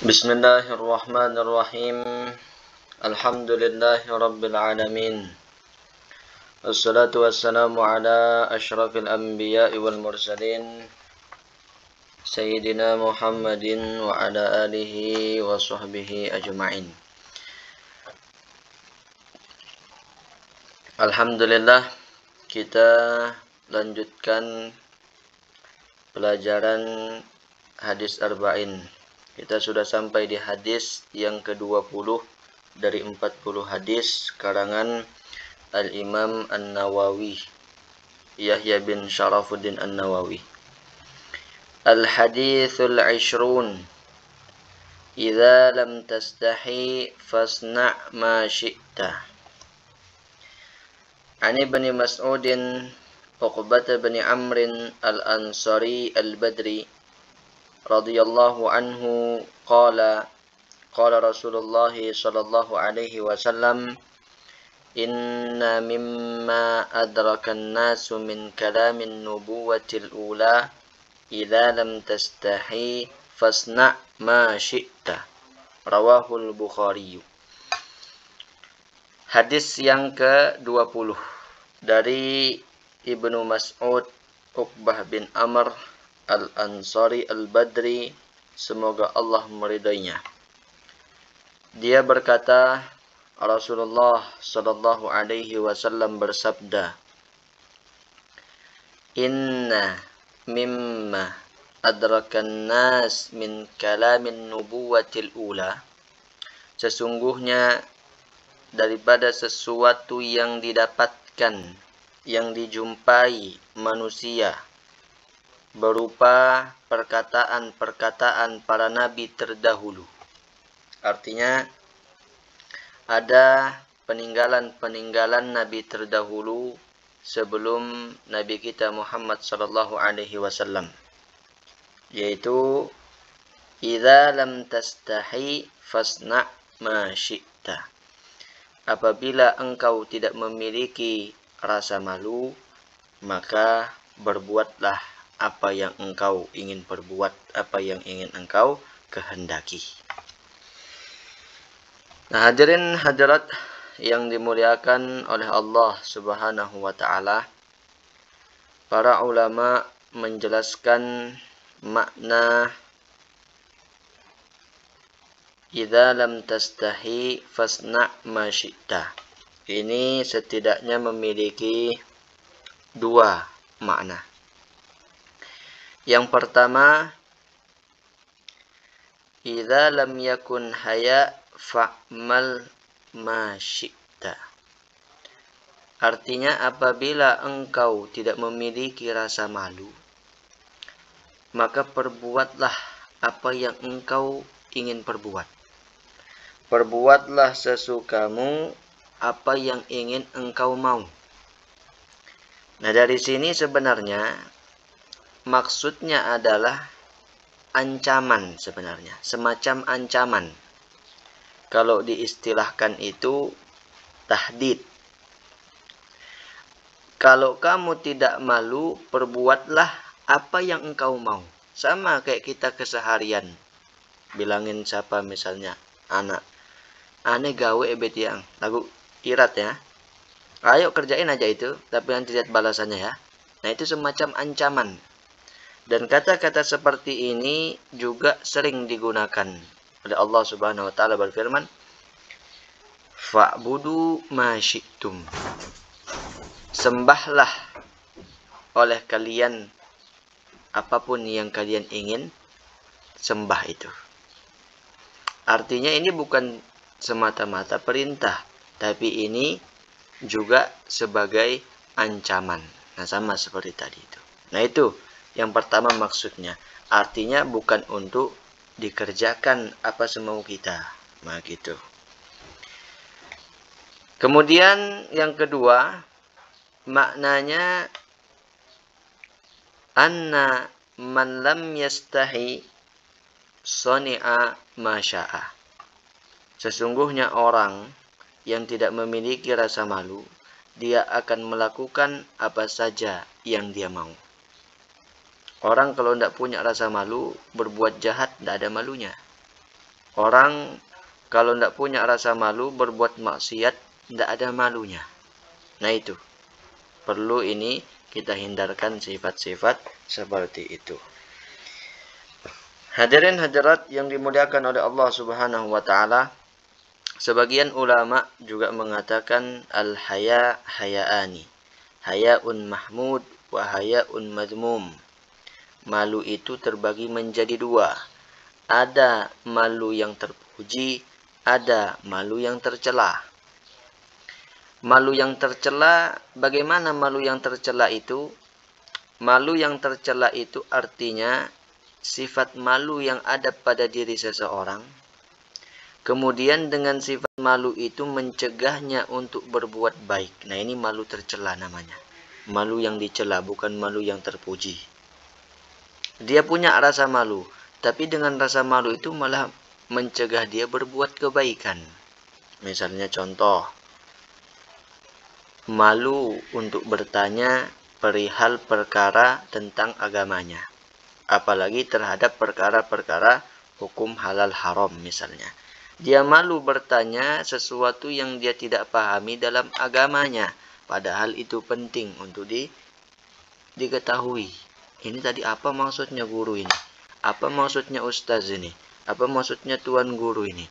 Bismillahirrahmanirrahim. Alhamdulillahi rabbil alamin. Wassalatu wassalamu ala asyrafil anbiya'i wal mursalin Sayyidina Muhammadin wa ala alihi wa sahbihi ajma'in. Alhamdulillah, kita lanjutkan pelajaran hadis arba'in. Kita sudah sampai di hadis yang ke-20 dari 40 hadis karangan Al-Imam An-Nawawi, Yahya bin Sharafuddin An-Nawawi. Al-hadithul 'ishrun. Idza lam tastahi fasna' ma syi'ta. An Ibnu Mas'udin Uqbah bin Amr al-Ansari al-Badri radhiyallahu anhu qala Rasulullah sallallahu alaihi wasallam inna mimma adraka an-nasu min kalamin nubuwatil ula idza lam tastahi fasna' ma syi'ta. Rawahul Bukhari. Hadis yang ke-20 dari Ibnu Mas'ud Uqbah bin Amr Al-Ansari Al-Badri, semoga Allah meridainya. Dia berkata, Rasulullah sallallahu alaihi wasallam bersabda, inna mimma adrakan nas min kalamin nubuwatil ula. Sesungguhnya daripada sesuatu yang didapatkan, yang dijumpai manusia berupa perkataan-perkataan para nabi terdahulu. Artinya ada peninggalan-peninggalan nabi terdahulu sebelum nabi kita Muhammad sallallahu alaihi wasallam, yaitu idza lam tastahi fasna' ma syi'ta. Apabila engkau tidak memiliki rasa malu, maka berbuatlah apa yang engkau ingin perbuat, apa yang ingin engkau kehendaki. Nah, hadirin hadirat yang dimuliakan oleh Allah Subhanahu wa taala, para ulama menjelaskan makna idza lam tastahi fasna' ma syi'ta. Ini setidaknya memiliki dua makna. Yang pertama, idza lam yakun haya fa'mal ma syi'ta. Artinya apabila engkau tidak memiliki rasa malu, maka perbuatlah apa yang engkau ingin perbuat. Perbuatlah sesukamu apa yang ingin engkau mau. Nah, dari sini sebenarnya maksudnya adalah ancaman sebenarnya, semacam ancaman. Kalau diistilahkan itu tahdid. Kalau kamu tidak malu, perbuatlah apa yang engkau mau. Sama kayak kita keseharian. Bilangin siapa misalnya, anak, ane gawe betiang, lagu irat ya. Ayo kerjain aja itu, tapi nanti lihat balasannya ya. Nah, itu semacam ancaman. Dan kata-kata seperti ini juga sering digunakan oleh Allah Subhanahu wa taala berfirman, fa'budu ma syi'tum. Sembahlah oleh kalian apapun yang kalian ingin sembah itu. Artinya ini bukan semata-mata perintah, tapi ini juga sebagai ancaman. Nah, sama seperti tadi itu. Nah, itu yang pertama maksudnya. Artinya bukan untuk dikerjakan apa semau kita. Nah, gitu. Kemudian yang kedua, maknanya anna man lam yastahi sani'a ma sya'a. Sesungguhnya orang yang tidak memiliki rasa malu, dia akan melakukan apa saja yang dia mau. Orang kalau tidak punya rasa malu, berbuat jahat tidak ada malunya. Orang kalau tidak punya rasa malu berbuat maksiat tidak ada malunya. Nah itu perlu ini kita hindarkan sifat-sifat seperti itu. Hadirin hadirat yang dimuliakan oleh Allah Subhanahu wa taala, sebagian ulama juga mengatakan al-haya hayaani. Hayaun mahmud wa hayaun madmum. Malu itu terbagi menjadi dua. Ada malu yang terpuji, ada malu yang tercela. Malu yang tercela, bagaimana malu yang tercela itu? Malu yang tercela itu artinya sifat malu yang ada pada diri seseorang. Kemudian dengan sifat malu itu mencegahnya untuk berbuat baik. Nah ini malu tercela namanya. Malu yang dicela, bukan malu yang terpuji. Dia punya rasa malu, tapi dengan rasa malu itu malah mencegah dia berbuat kebaikan. Misalnya contoh, malu untuk bertanya perihal perkara tentang agamanya. Apalagi terhadap perkara-perkara hukum halal haram misalnya. Dia malu bertanya sesuatu yang dia tidak pahami dalam agamanya. Padahal itu penting untuk diketahui. Ini tadi apa maksudnya guru ini? Apa maksudnya ustaz ini? Apa maksudnya tuan guru ini?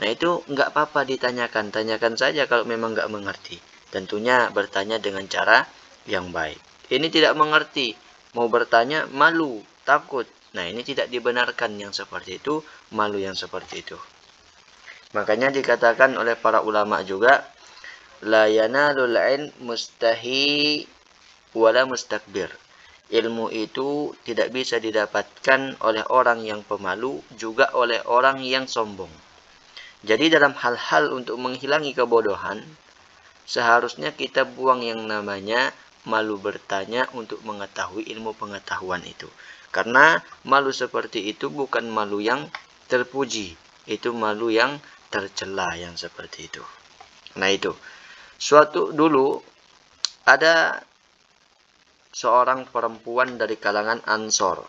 Nah itu nggak apa-apa ditanyakan. Tanyakan saja kalau memang nggak mengerti. Tentunya bertanya dengan cara yang baik. Ini tidak mengerti. Mau bertanya malu, takut. Nah ini tidak dibenarkan yang seperti itu. Malu yang seperti itu. Makanya dikatakan oleh para ulama juga, la yanalul ilm mustahi wala mustakbir. Ilmu itu tidak bisa didapatkan oleh orang yang pemalu, juga oleh orang yang sombong. Jadi dalam hal-hal untuk menghilangi kebodohan, seharusnya kita buang yang namanya malu bertanya untuk mengetahui ilmu pengetahuan itu. Karena malu seperti itu bukan malu yang terpuji, itu malu yang tercela yang seperti itu. Nah itu, suatu dulu ada seorang perempuan dari kalangan Ansor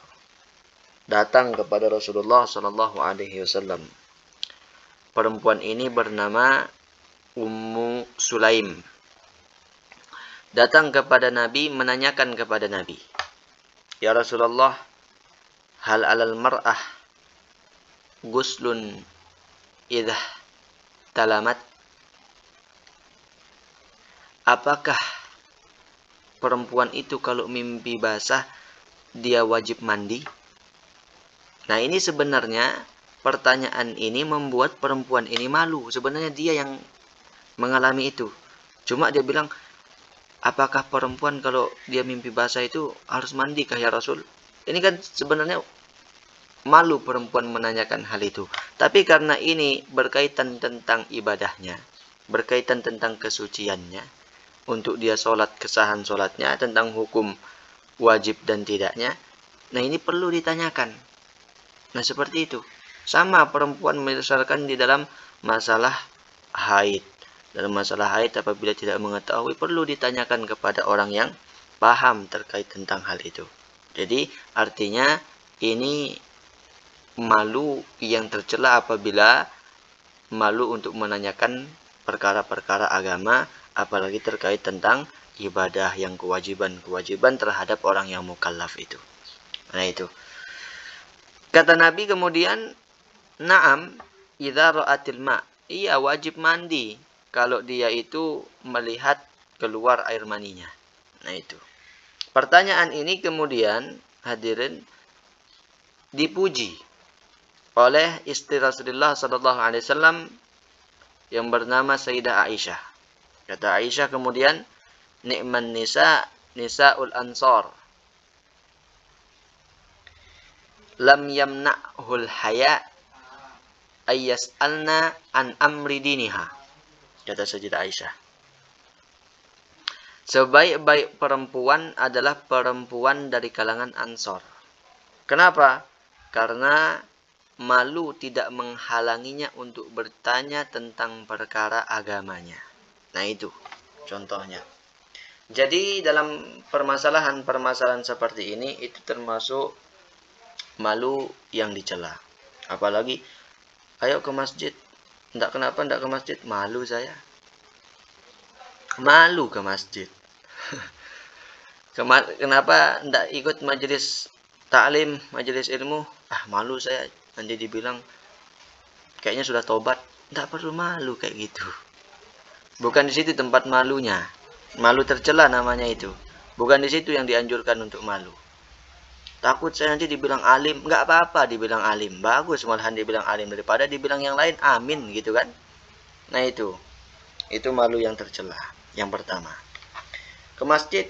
datang kepada Rasulullah Shallallahu Alaihi Wasallam. Perempuan ini bernama Ummu Sulaim. Datang kepada Nabi menanyakan kepada Nabi, ya Rasulullah, hal alal mar'ah guslun idhah talamat? Apakah perempuan itu kalau mimpi basah dia wajib mandi? Nah ini sebenarnya pertanyaan ini membuat perempuan ini malu. Sebenarnya dia yang mengalami itu. Cuma dia bilang, apakah perempuan kalau dia mimpi basah itu harus mandi kah ya Rasul? Ini kan sebenarnya malu perempuan menanyakan hal itu. Tapi karena ini berkaitan tentang ibadahnya, berkaitan tentang kesuciannya, untuk dia sholat, kesahan sholatnya, tentang hukum wajib dan tidaknya, nah ini perlu ditanyakan. Nah seperti itu. Sama perempuan misalkan di dalam masalah haid. Dalam masalah haid apabila tidak mengetahui, perlu ditanyakan kepada orang yang paham terkait tentang hal itu. Jadi artinya ini malu yang tercela apabila malu untuk menanyakan perkara-perkara agama, apalagi terkait tentang ibadah yang kewajiban-kewajiban terhadap orang yang mukallaf itu. Nah itu. Kata Nabi kemudian, na'am idza ra'atil ma'. Iya wajib mandi kalau dia itu melihat keluar air maninya. Nah itu. Pertanyaan ini kemudian hadirin dipuji oleh istri Rasulullah sallallahu alaihi wasallam yang bernama Sayyidah Aisyah. Kata Aisyah kemudian, ni'man nisa nisaul ansar. Lam yamna'hul haya ayyas'alna an amri diniha. Kata Sayyidah Aisyah. Sebaik-baik perempuan adalah perempuan dari kalangan Ansor. Kenapa? Karena malu tidak menghalanginya untuk bertanya tentang perkara agamanya. Nah itu contohnya. Jadi dalam permasalahan-permasalahan seperti ini itu termasuk malu yang dicela. Apalagi Ayo ke masjid. Ndak kenapa ndak ke masjid? Malu saya. Malu ke masjid. Kenapa ndak ikut majelis taklim, majelis ilmu? Ah, malu saya. Nanti dibilang kayaknya sudah tobat. Ndak perlu malu kayak gitu. Bukan di situ tempat malunya. Malu tercela namanya itu. Bukan di situ yang dianjurkan untuk malu. Takut saya nanti dibilang alim. Nggak apa-apa dibilang alim. Bagus malahan dibilang alim. Daripada dibilang yang lain amin gitu kan. Nah itu. Itu malu yang tercela. Yang pertama. Ke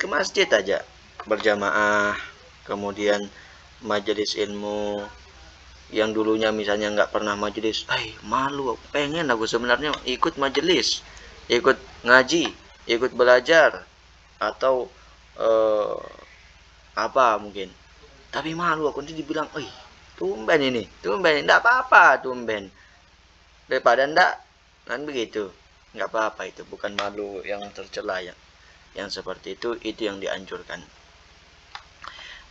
masjid aja. Berjamaah. Kemudian majelis ilmu. Yang dulunya misalnya nggak pernah majelis. Malu. Pengen aku sebenarnya ikut majelis. Ikut ngaji. Ikut belajar. Atau apa mungkin. Tapi malu aku nanti dibilang, tumben ini, enggak apa-apa tumben. Daripada enggak, kan begitu. Enggak apa-apa itu, bukan malu yang tercela ya. Yang seperti itu yang dianjurkan.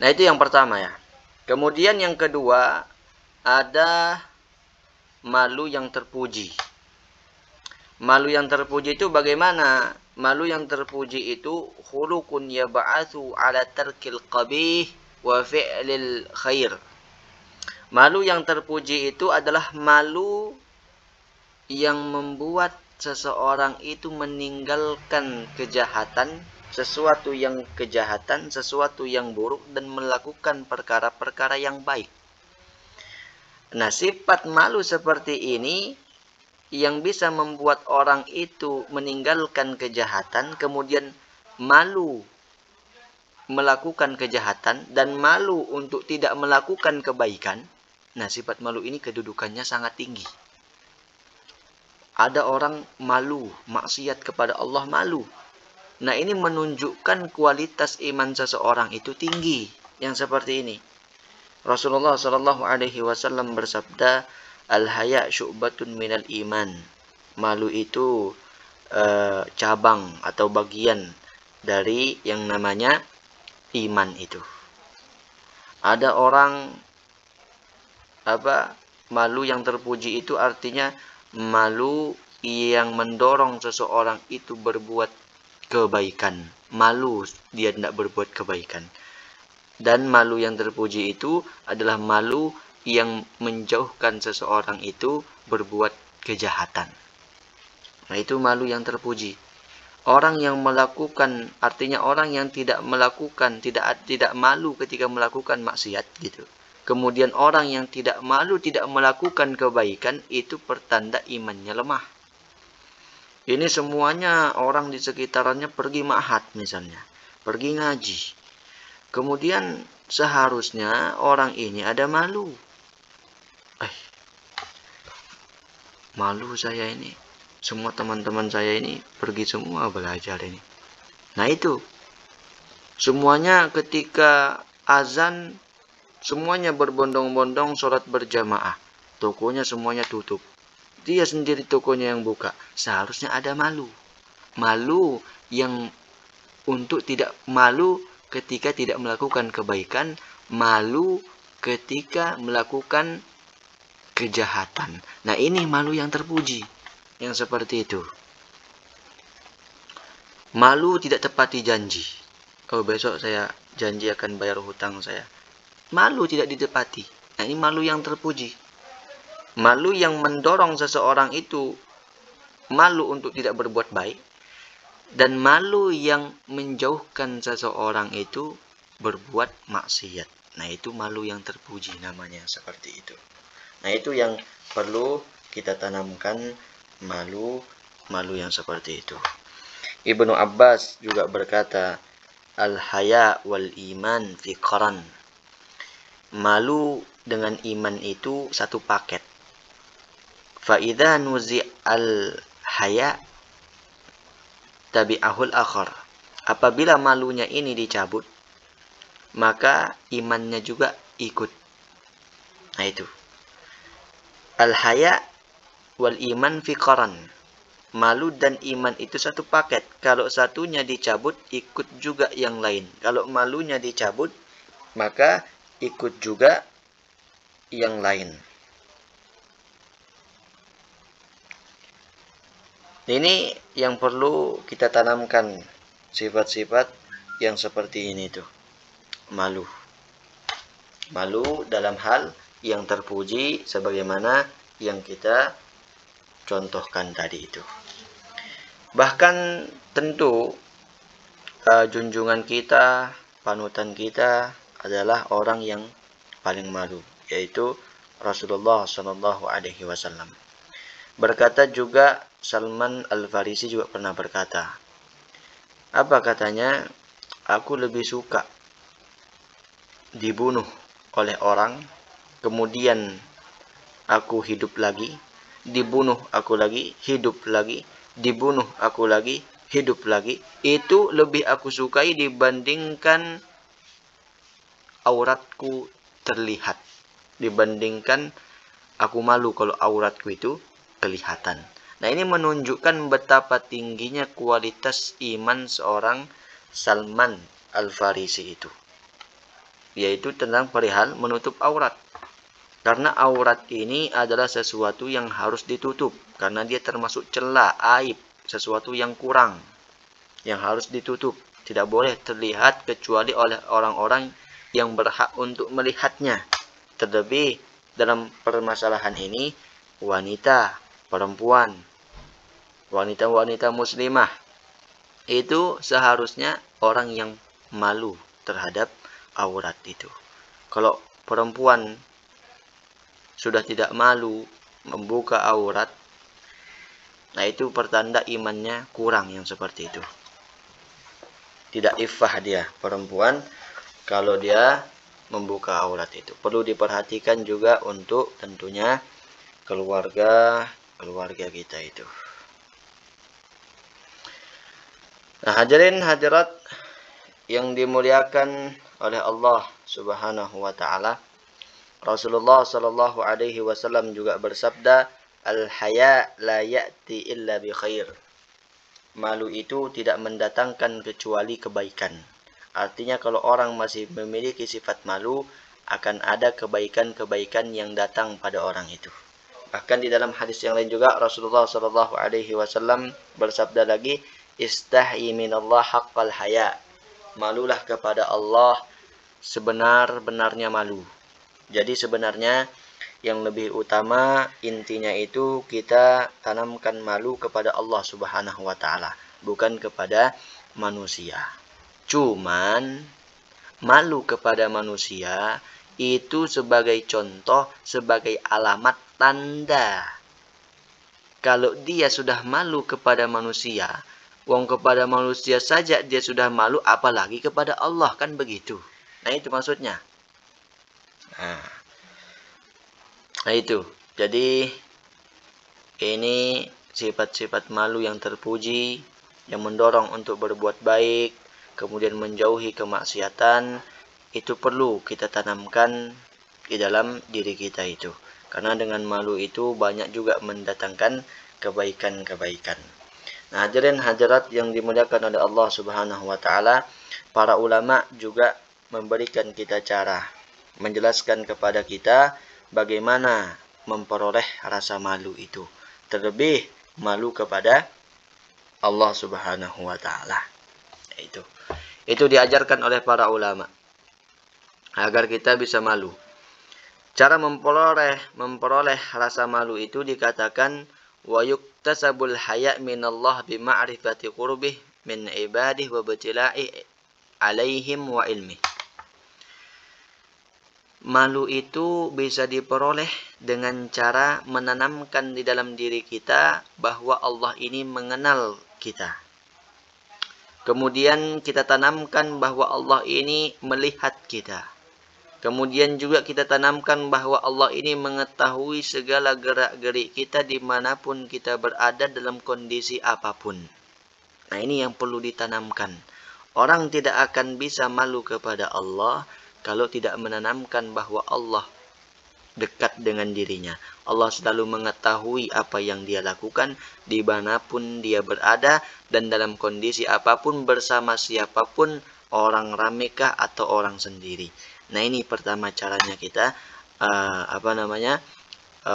Nah, itu yang pertama ya. Kemudian yang kedua, ada malu yang terpuji. Malu yang terpuji itu bagaimana? Malu yang terpuji itu khuluqun yab'atsu ala tarkil qabih wa fi'lil khair. Malu yang terpuji itu adalah malu yang membuat seseorang itu meninggalkan kejahatan, sesuatu yang kejahatan, sesuatu yang buruk dan melakukan perkara-perkara yang baik. Nah, sifat malu seperti ini yang bisa membuat orang itu meninggalkan kejahatan, kemudian malu melakukan kejahatan dan malu untuk tidak melakukan kebaikan. Nah, sifat malu ini kedudukannya sangat tinggi. Ada orang malu, maksiat kepada Allah malu. Nah, ini menunjukkan kualitas iman seseorang itu tinggi. Yang seperti ini. Rasulullah Shallallahu Alaihi Wasallam bersabda, al-haya syu'batun minal iman. Malu itu cabang atau bagian dari yang namanya iman itu. Ada orang malu yang terpuji itu artinya malu yang mendorong seseorang itu berbuat kebaikan. Malu dia tidak berbuat kebaikan. Dan malu yang terpuji itu adalah malu yang menjauhkan seseorang itu berbuat kejahatan. Nah, itu malu yang terpuji. Orang yang melakukan, artinya orang yang tidak melakukan, tidak malu ketika melakukan maksiat gitu. Kemudian orang yang tidak malu, tidak melakukan kebaikan, itu pertanda imannya lemah. Ini semuanya orang di sekitarannya pergi ma'had misalnya, pergi ngaji. Kemudian seharusnya orang ini ada malu. Malu saya ini. Semua teman-teman saya ini pergi semua belajar ini. Nah itu. Semuanya ketika azan, semuanya berbondong-bondong sholat berjamaah. Tokonya semuanya tutup. Dia sendiri tokonya yang buka. Seharusnya ada malu. Malu yang untuk tidak malu ketika tidak melakukan kebaikan. Malu ketika melakukan kejahatan. Nah, ini malu yang terpuji. Yang seperti itu. Malu tidak tepati janji. Besok saya janji akan bayar hutang saya. Malu tidak ditepati. Nah, ini malu yang terpuji. Malu yang mendorong seseorang itu malu untuk tidak berbuat baik. Dan malu yang menjauhkan seseorang itu berbuat maksiat. Nah, itu malu yang terpuji namanya seperti itu. Nah, itu yang perlu kita tanamkan, malu yang seperti itu. Ibnu Abbas juga berkata, al-haya wal iman fi qaran. Malu dengan iman itu satu paket. Fa idza nuzi al-haya tabi'ahul akhar. Apabila malunya ini dicabut, maka imannya juga ikut. Nah, itu. Al-haya wal iman fi qaran. Malu dan iman itu satu paket. Kalau satunya dicabut, ikut juga yang lain. Kalau malunya dicabut, maka ikut juga yang lain. Ini yang perlu kita tanamkan, sifat-sifat yang seperti ini tuh. Malu. Malu dalam hal yang terpuji sebagaimana yang kita contohkan tadi itu. Bahkan tentu junjungan kita, panutan kita adalah orang yang paling malu, yaitu Rasulullah Shallallahu Alaihi Wasallam. Berkata juga Salman Al-Farisi juga pernah berkata, apa katanya? Aku lebih suka dibunuh oleh orang, kemudian aku hidup lagi, dibunuh aku lagi, hidup lagi, dibunuh aku lagi, hidup lagi. Itu lebih aku sukai dibandingkan auratku terlihat. Dibandingkan aku malu kalau auratku itu kelihatan. Nah, ini menunjukkan betapa tingginya kualitas iman seorang Salman Al-Farisi itu, yaitu tentang perihal menutup aurat. Karena aurat ini adalah sesuatu yang harus ditutup, karena dia termasuk celah, aib, sesuatu yang kurang, yang harus ditutup. Tidak boleh terlihat kecuali oleh orang-orang yang berhak untuk melihatnya. Terlebih dalam permasalahan ini, wanita, perempuan, wanita-wanita muslimah, itu seharusnya orang yang malu terhadap aurat itu. Kalau perempuan sudah tidak malu membuka aurat, nah itu pertanda imannya kurang yang seperti itu. Tidak iffah dia perempuan kalau dia membuka aurat itu. Perlu diperhatikan juga untuk tentunya keluarga kita itu. Nah, hadirin hadirat yang dimuliakan oleh Allah Subhanahu wa taala, Rasulullah Shallallahu Alaihi Wasallam juga bersabda, al-haya la ya'ti illa bi khair. Malu itu tidak mendatangkan kecuali kebaikan. Artinya kalau orang masih memiliki sifat malu, akan ada kebaikan-kebaikan yang datang pada orang itu. Bahkan di dalam hadis yang lain juga Rasulullah Shallallahu Alaihi Wasallam bersabda lagi, istahyi minallah haqqal haya. Malulah kepada Allah sebenar-benarnya malu. Jadi sebenarnya yang lebih utama intinya itu kita tanamkan malu kepada Allah Subhanahu wa taala, bukan kepada manusia. Cuman malu kepada manusia itu sebagai contoh, sebagai alamat tanda. Kalau dia sudah malu kepada manusia, wong kepada manusia saja dia sudah malu, apalagi kepada Allah, kan begitu. Nah, itu maksudnya. Nah itu, jadi ini sifat-sifat malu yang terpuji, yang mendorong untuk berbuat baik, kemudian menjauhi kemaksiatan, itu perlu kita tanamkan di dalam diri kita itu. Karena dengan malu itu banyak juga mendatangkan kebaikan-kebaikan. Nah, hadirin hadirat yang dimuliakan oleh Allah Subhanahu wa taala, para ulama juga memberikan kita cara, menjelaskan kepada kita bagaimana memperoleh rasa malu itu. Terlebih malu kepada Allah Subhanahu wa taala. Itu diajarkan oleh para ulama agar kita bisa malu. Cara memperoleh rasa malu itu dikatakan wa yuktasabul haya minallah bima'rifati qurbih min ibadih wa btila'i alaihim wa ilmih. Malu itu bisa diperoleh dengan cara menanamkan di dalam diri kita bahwa Allah ini mengenal kita. Kemudian kita tanamkan bahwa Allah ini melihat kita. Kemudian juga kita tanamkan bahwa Allah ini mengetahui segala gerak-gerik kita dimanapun kita berada dalam kondisi apapun. Nah, ini yang perlu ditanamkan. Orang tidak akan bisa malu kepada Allah kalau tidak menanamkan bahwa Allah dekat dengan dirinya. Allah selalu mengetahui apa yang dia lakukan dimanapun dia berada dan dalam kondisi apapun, bersama siapapun, orang ramekah atau orang sendiri. Nah, ini pertama caranya kita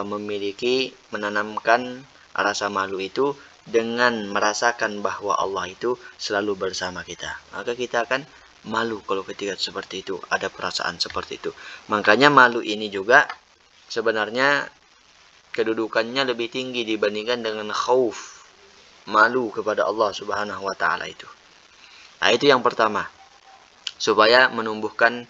memiliki, menanamkan rasa malu itu dengan merasakan bahwa Allah itu selalu bersama kita, maka kita akan malu kalau ketika seperti itu, ada perasaan seperti itu. Makanya malu ini juga sebenarnya kedudukannya lebih tinggi dibandingkan dengan khauf, malu kepada Allah Subhanahu wa taala itu. Nah, itu yang pertama. Supaya menumbuhkan,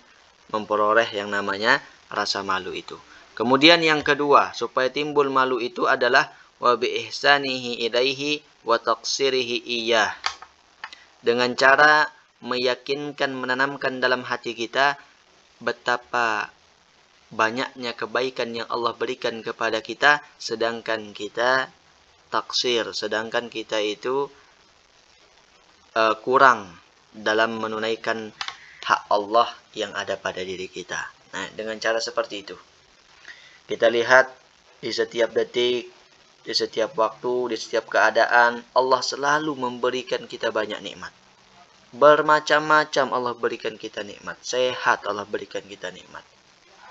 memperoleh yang namanya rasa malu itu. Kemudian yang kedua, supaya timbul malu itu adalah wa bi ihsanihi ilaihi wa taqsirihi iyyah. Dengan cara meyakinkan, menanamkan dalam hati kita betapa banyaknya kebaikan yang Allah berikan kepada kita, sedangkan kita taksir, sedangkan kita itu kurang dalam menunaikan hak Allah yang ada pada diri kita. Nah, dengan cara seperti itu, kita lihat di setiap detik, di setiap waktu, di setiap keadaan, Allah selalu memberikan kita banyak nikmat. Bermacam-macam Allah berikan kita nikmat. Sehat Allah berikan kita nikmat.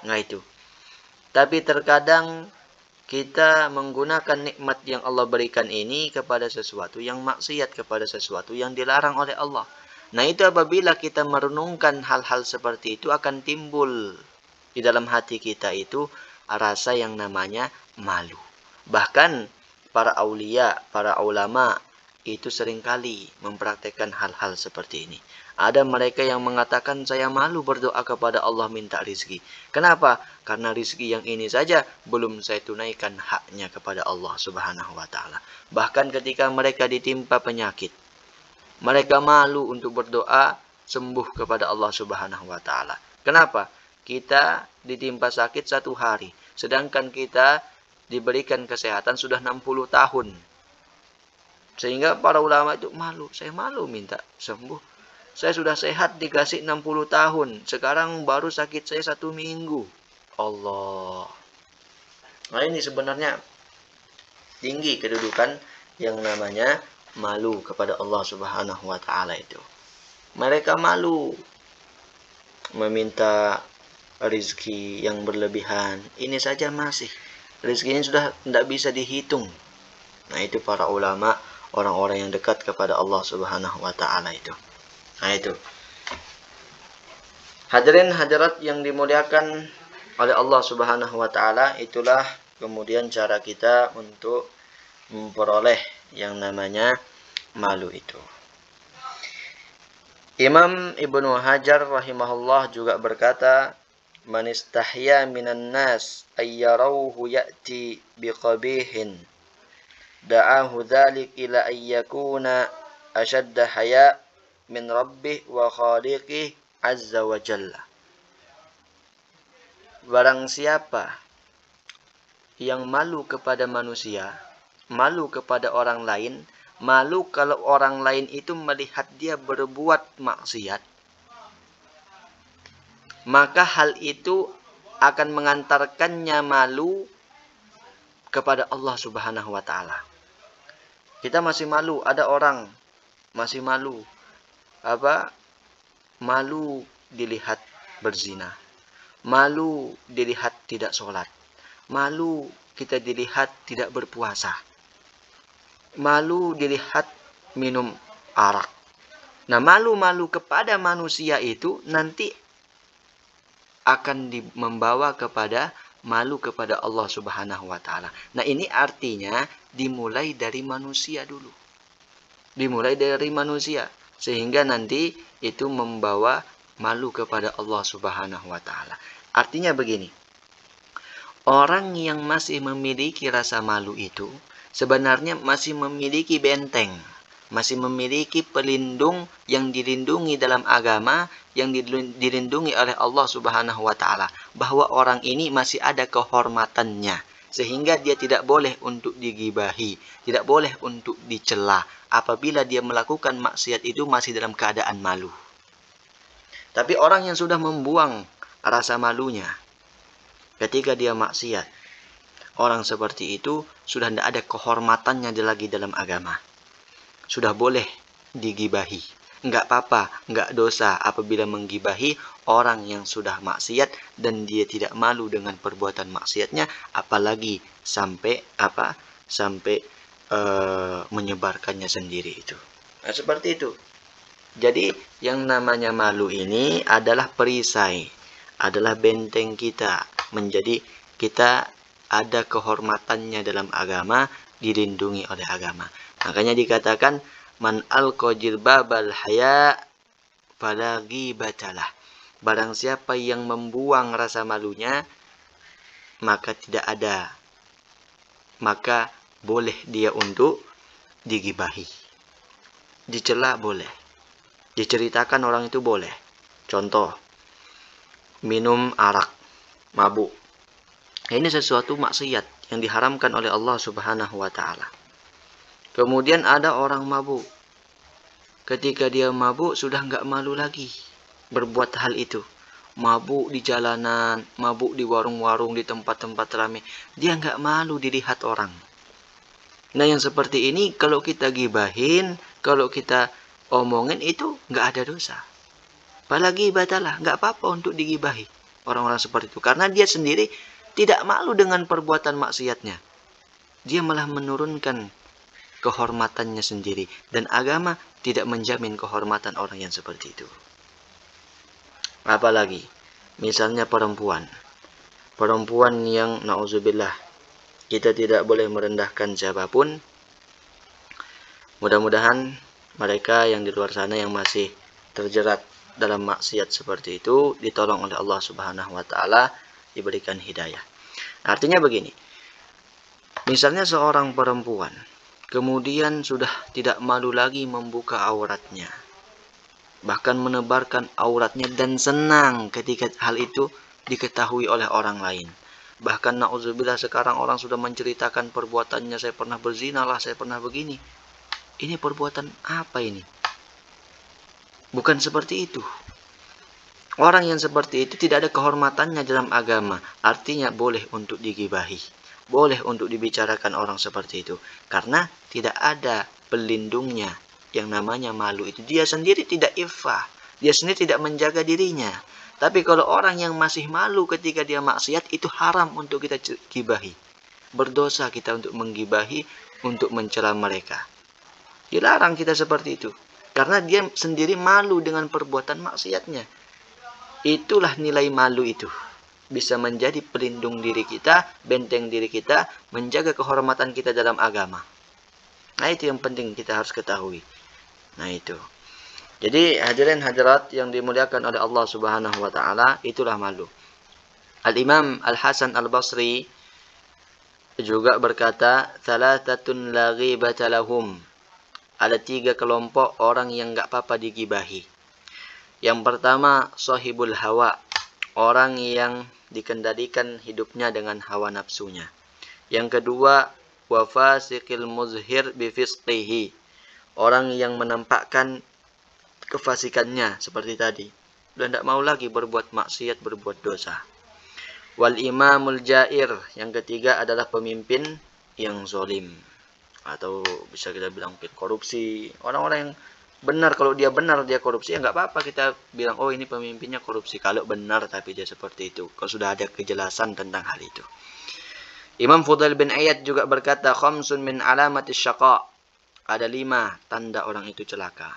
Nah itu. Tapi terkadang kita menggunakan nikmat yang Allah berikan ini kepada sesuatu yang maksiat, kepada sesuatu yang dilarang oleh Allah. Nah itu apabila kita merenungkan hal-hal seperti itu, akan timbul di dalam hati kita itu rasa yang namanya malu. Bahkan para aulia, para ulama itu seringkali mempraktekkan hal-hal seperti ini. Ada mereka yang mengatakan, saya malu berdoa kepada Allah minta rizki. Kenapa? Karena rizki yang ini saja belum saya tunaikan haknya kepada Allah Subhanahu wa ta'ala. Bahkan ketika mereka ditimpa penyakit, mereka malu untuk berdoa sembuh kepada Allah Subhanahu wa ta'ala. Kenapa? Kita ditimpa sakit 1 hari, sedangkan kita diberikan kesehatan sudah 60 tahun. Sehingga para ulama itu malu. Saya malu minta sembuh. Saya sudah sehat dikasih 60 tahun. Sekarang baru sakit saya 1 minggu. Allah. Nah ini sebenarnya tinggi kedudukan yang namanya malu kepada Allah Subhanahu wa ta'ala itu. Mereka malu meminta rizki yang berlebihan. Ini saja masih. Rizki ini sudah tidak bisa dihitung. Nah itu para ulama, orang-orang yang dekat kepada Allah Subhanahu wa ta'ala itu. Nah itu. Hadirin hadirat yang dimuliakan oleh Allah Subhanahu wa ta'ala, itulah kemudian cara kita untuk memperoleh yang namanya malu itu. Imam Ibnu Hajar rahimahullah juga berkata, man istahya minan nas ayyarawhu ya'ti biqabihin da'ahu dhalik ila ayyakuna ashadda haya min rabbih wa khaliqih azza wa jalla. Barang siapa yang malu kepada manusia, malu kepada orang lain, malu kalau orang lain itu melihat dia berbuat maksiat, maka hal itu akan mengantarkannya malu kepada Allah Subhanahu wa ta'ala. Kita masih malu, ada orang masih malu. Malu dilihat berzina. Malu dilihat tidak sholat. Malu kita dilihat tidak berpuasa. Malu dilihat minum arak. Nah, malu-malu kepada manusia itu nanti akan membawa kepada malu kepada Allah Subhanahu wa ta'ala. Nah, ini artinya dimulai dari manusia dulu. Dimulai dari manusia. Sehingga nanti itu membawa malu kepada Allah Subhanahu wa ta'ala. Artinya begini. Orang yang masih memiliki rasa malu itu sebenarnya masih memiliki benteng, masih memiliki pelindung yang dilindungi dalam agama, yang dilindungi oleh Allah Subhanahu wa ta'ala, bahwa orang ini masih ada kehormatannya, sehingga dia tidak boleh untuk digibahi, tidak boleh untuk dicela apabila dia melakukan maksiat itu masih dalam keadaan malu. Tapi orang yang sudah membuang rasa malunya ketika dia maksiat, orang seperti itu sudah tidak ada kehormatannya lagi dalam agama. Sudah boleh digibahi. Enggak apa-apa, enggak dosa apabila menggibahi orang yang sudah maksiat dan dia tidak malu dengan perbuatan maksiatnya, apalagi sampai menyebarkannya sendiri itu. Nah, seperti itu. Jadi yang namanya malu ini adalah perisai, adalah benteng kita, menjadi kita ada kehormatannya dalam agama, dilindungi oleh agama. Makanya dikatakan man alqa jilbabal haya fala ghibatalah. Barang siapa yang membuang rasa malunya, maka tidak ada, maka boleh dia untuk digibahi. Dicela boleh, diceritakan orang itu boleh. Contoh, minum arak, mabuk. Ini sesuatu maksiat yang diharamkan oleh Allah Subhanahu wa taala. Kemudian ada orang mabuk. Ketika dia mabuk sudah nggak malu lagi berbuat hal itu. Mabuk di jalanan, mabuk di warung-warung, di tempat-tempat ramai. Dia nggak malu dilihat orang. Nah yang seperti ini kalau kita gibahin, kalau kita omongin itu nggak ada dosa. Apalagi batalah, nggak apa-apa untuk digibahi orang-orang seperti itu. Karena dia sendiri tidak malu dengan perbuatan maksiatnya. Dia malah menurunkan kehormatannya sendiri. Dan agama tidak menjamin kehormatan orang yang seperti itu. Apalagi, misalnya perempuan. Perempuan yang na'udzubillah, kita tidak boleh merendahkan siapapun. Mudah-mudahan mereka yang di luar sana yang masih terjerat dalam maksiat seperti itu ditolong oleh Allah Subhanahu wa taala, diberikan hidayah. Artinya begini. Misalnya seorang perempuan kemudian sudah tidak malu lagi membuka auratnya, bahkan menebarkan auratnya dan senang ketika hal itu diketahui oleh orang lain. Bahkan na'udzubillah sekarang orang sudah menceritakan perbuatannya, saya pernah berzina lah, saya pernah begini. Ini perbuatan apa ini? Bukan seperti itu. Orang yang seperti itu tidak ada kehormatannya dalam agama. Artinya boleh untuk digibahi. Boleh untuk dibicarakan orang seperti itu. Karena tidak ada pelindungnya yang namanya malu itu. Dia sendiri tidak iffah. Dia sendiri tidak menjaga dirinya. Tapi kalau orang yang masih malu ketika dia maksiat, itu haram untuk kita gibahi. Berdosa kita untuk menggibahi, untuk mencela mereka. Dilarang kita seperti itu. Karena dia sendiri malu dengan perbuatan maksiatnya. Itulah nilai malu itu. Bisa menjadi pelindung diri kita, benteng diri kita, menjaga kehormatan kita dalam agama. Nah itu yang penting kita harus ketahui. Nah itu. Jadi hadirin hadirat yang dimuliakan oleh Allah Subhanahu wa taala, itulah malu. Al-Imam Al-Hasan Al-Basri juga berkata, "Thalathatun la ghibata lahum." Ada 3 kelompok orang yang enggak apa-apa digibahi. Yang pertama, sahibul hawa, orang yang dikendalikan hidupnya dengan hawa nafsunya. Yang kedua, wa fasiqil muzhir bi fisqihi, orang yang menampakkan kefasikannya seperti tadi. Dan tidak mau lagi berbuat maksiat, berbuat dosa. Wal imamul jair, yang ketiga adalah pemimpin yang zalim. Atau bisa kita bilang korupsi. Orang-orang yang benar, kalau dia benar dia korupsi, ya nggak apa-apa kita bilang, oh ini pemimpinnya korupsi. Kalau benar tapi dia seperti itu. Kalau sudah ada kejelasan tentang hal itu. Imam Fudail bin Iyad juga berkata, khamsun min alamatis syaqa. Ada 5 tanda orang itu celaka.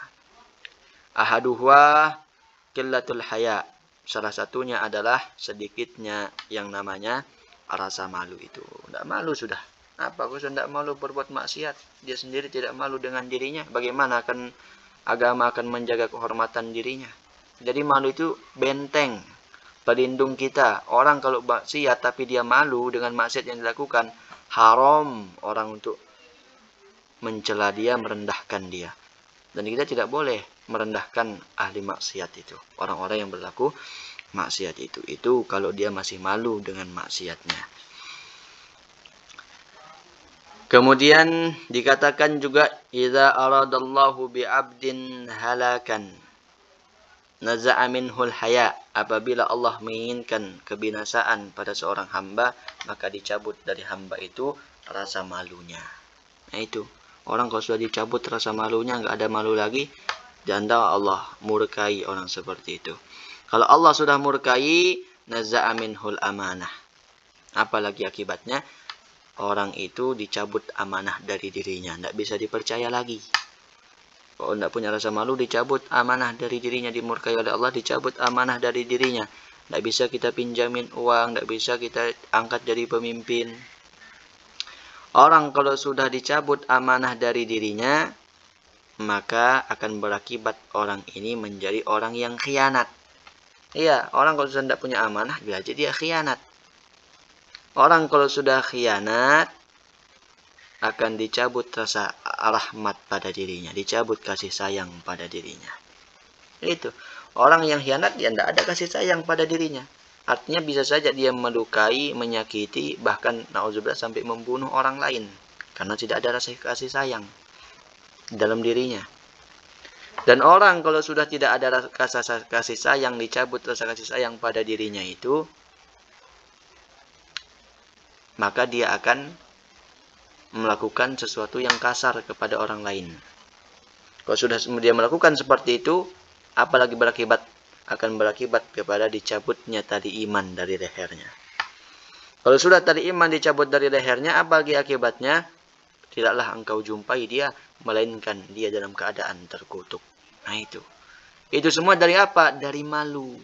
Ahaduhwa qillatul haya. Salah satunya adalah sedikitnya yang namanya rasa malu itu. Tidak malu sudah. Apa? Kalau sudah tidak malu berbuat maksiat, dia sendiri tidak malu dengan dirinya. Bagaimana agama akan menjaga kehormatan dirinya? Jadi malu itu benteng, pelindung kita. Orang kalau maksiat tapi dia malu dengan maksiat yang dilakukan, haram orang untuk mencela dia, merendahkan dia. Dan kita tidak boleh merendahkan ahli maksiat itu. Orang-orang yang berlaku maksiat itu. Itu kalau dia masih malu dengan maksiatnya. Kemudian dikatakan juga, idza aradallahu bi'abdin halakan naza'a minhul haya. Apabila Allah menginginkan kebinasaan pada seorang hamba, maka dicabut dari hamba itu rasa malunya. Nah itu. Orang kalau sudah dicabut rasa malunya, nggak ada malu lagi, janda Allah murkai orang seperti itu. Kalau Allah sudah murkai, naza'a minhul amanah. Apalagi akibatnya? orang itu dicabut amanah dari dirinya, tidak bisa dipercaya lagi. Kalau tidak punya rasa malu, dicabut amanah dari dirinya, dimurkai oleh Allah, dicabut amanah dari dirinya. Tidak bisa kita pinjamin uang, tidak bisa kita angkat jadi pemimpin. Orang kalau sudah dicabut amanah dari dirinya, maka akan berakibat orang ini menjadi orang yang khianat. Iya, orang kalau sudah tidak punya amanah, jadi dia khianat. Orang kalau sudah khianat, akan dicabut rasa rahmat pada dirinya, dicabut kasih sayang pada dirinya. Itu. Orang yang khianat, dia tidak ada kasih sayang pada dirinya. Artinya bisa saja dia melukai, menyakiti, bahkan na'udzubillah sampai membunuh orang lain. Karena tidak ada rasa kasih sayang dalam dirinya. Dan orang kalau sudah tidak ada rasa kasih sayang, dicabut rasa kasih sayang pada dirinya itu, maka dia akan melakukan sesuatu yang kasar kepada orang lain. Kalau sudah dia melakukan seperti itu, apalagi berakibat, akan berakibat kepada dicabutnya tali iman dari lehernya. Kalau sudah tali iman dicabut dari lehernya, apalagi akibatnya, tidaklah engkau jumpai dia, melainkan dia dalam keadaan terkutuk. Nah itu. Itu semua dari apa? Dari malu.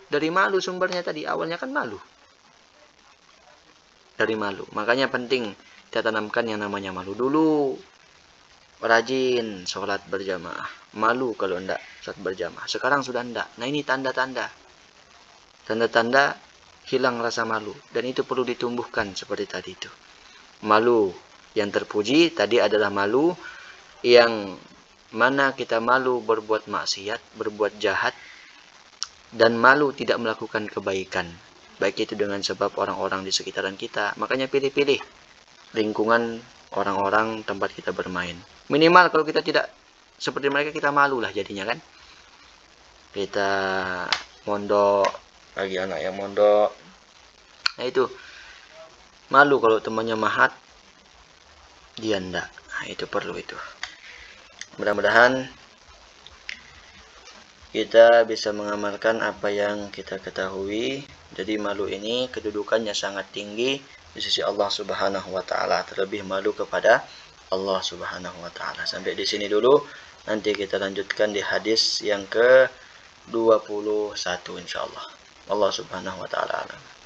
Dari malu sumbernya tadi, awalnya kan malu. Dari malu. Makanya penting kita tanamkan yang namanya malu dulu. Rajin sholat berjamaah. Malu kalau enggak sholat berjamaah. Sekarang sudah enggak. Nah ini tanda-tanda. Tanda-tanda hilang rasa malu. Dan itu perlu ditumbuhkan seperti tadi itu. Malu yang terpuji tadi adalah malu yang mana kita malu berbuat maksiat, berbuat jahat. Dan malu tidak melakukan kebaikan. Baik itu dengan sebab orang-orang di sekitaran kita. Makanya pilih-pilih lingkungan orang-orang tempat kita bermain. Minimal kalau kita tidak seperti mereka, kita malu lah jadinya kan. Kita mondok, lagi anak yang mondok. Nah itu. Malu kalau temannya mahat, dia enggak. Nah itu perlu itu. Mudah-mudahan kita bisa mengamalkan apa yang kita ketahui. Jadi malu ini kedudukannya sangat tinggi di sisi Allah Subhanahu wa taala, terlebih malu kepada Allah Subhanahu wa taala. Sampai di sini dulu. Nanti kita lanjutkan di hadis yang ke-21 insyaallah. Allah Subhanahu wa taala alam.